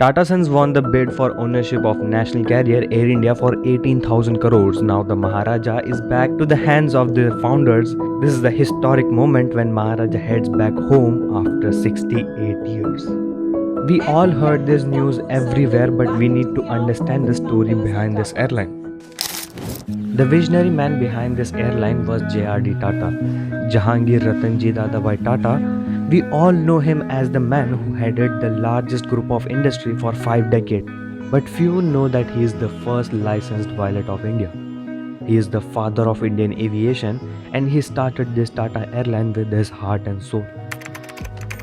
Tata Sons won the bid for ownership of national carrier Air India for 18,000 crores. Now the Maharaja is back to the hands of the founders. This is the historic moment when Maharaja heads back home after 68 years. We all heard this news everywhere, but we need to understand the story behind this airline. The visionary man behind this airline was J.R.D. Tata, Jahangir Ratanji Dadabhai Tata. We all know him as the man who headed the largest group of industry for 5 decades. But few know that he is the first licensed pilot of India. He is the father of Indian aviation, and he started this Tata airline with his heart and soul.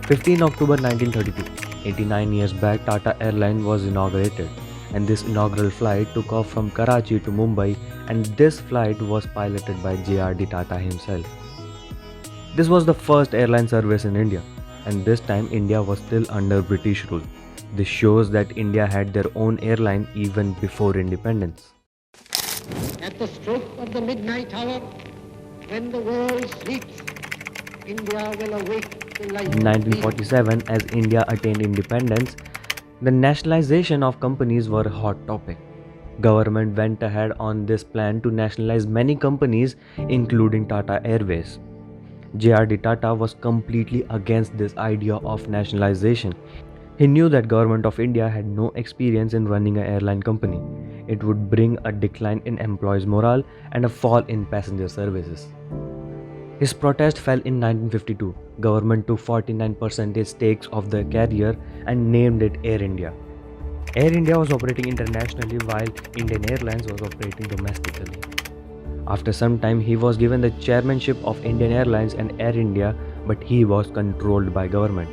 15 October 1932, 89 years back, Tata Airline was inaugurated, and this inaugural flight took off from Karachi to Mumbai, and this flight was piloted by J.R.D. Tata himself. This was the first airline service in India, and this time India was still under British rule. This shows that India had their own airline even before independence. At the stroke of the midnight hour, when the world sleeps, India will awake to life. In 1947, as India attained independence, the nationalization of companies were a hot topic. Government went ahead on this plan to nationalize many companies, including Tata Airways. J.R.D. Tata was completely against this idea of nationalization. He knew that Government of India had no experience in running an airline company. It would bring a decline in employees' morale and a fall in passenger services. His protest fell in 1952. Government took 49% stakes of the carrier and named it Air India. Air India was operating internationally while Indian Airlines was operating domestically. After some time, he was given the chairmanship of Indian Airlines and Air India, but he was controlled by government.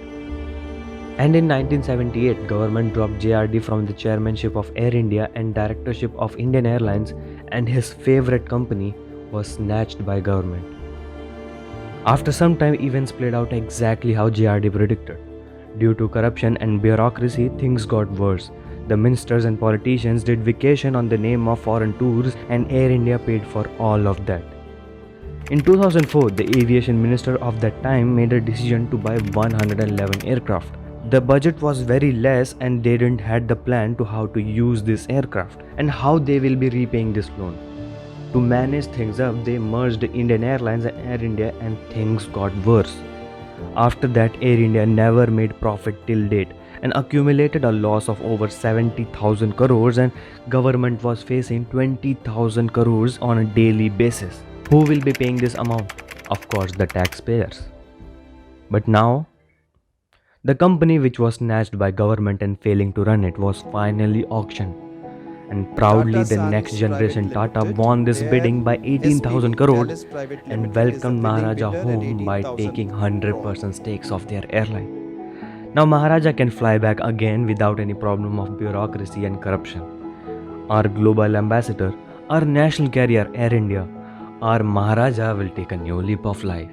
And in 1978, government dropped J.R.D. from the chairmanship of Air India and directorship of Indian Airlines, and his favorite company was snatched by government. After some time, events played out exactly how J.R.D. predicted. Due to corruption and bureaucracy, things got worse. The ministers and politicians did vacation on the name of foreign tours, and Air India paid for all of that. In 2004, the aviation minister of that time made a decision to buy 111 aircraft. The budget was very less, and they didn't had the plan to how to use this aircraft and how they will be repaying this loan. To manage things up, they merged Indian Airlines and Air India, and things got worse. After that, Air India never made profit till date and accumulated a loss of over 70,000 crores, and government was facing 20,000 crores on a daily basis. Who will be paying this amount? Of course, the taxpayers. But now, the company which was snatched by government and failing to run it was finally auctioned. And proudly the next generation Tata won this bidding by 18,000 crores and welcomed Maharaja home by taking 100% stakes of their airline. Now Maharaja can fly back again without any problem of bureaucracy and corruption. Our global ambassador, our national carrier Air India, our Maharaja will take a new leap of life.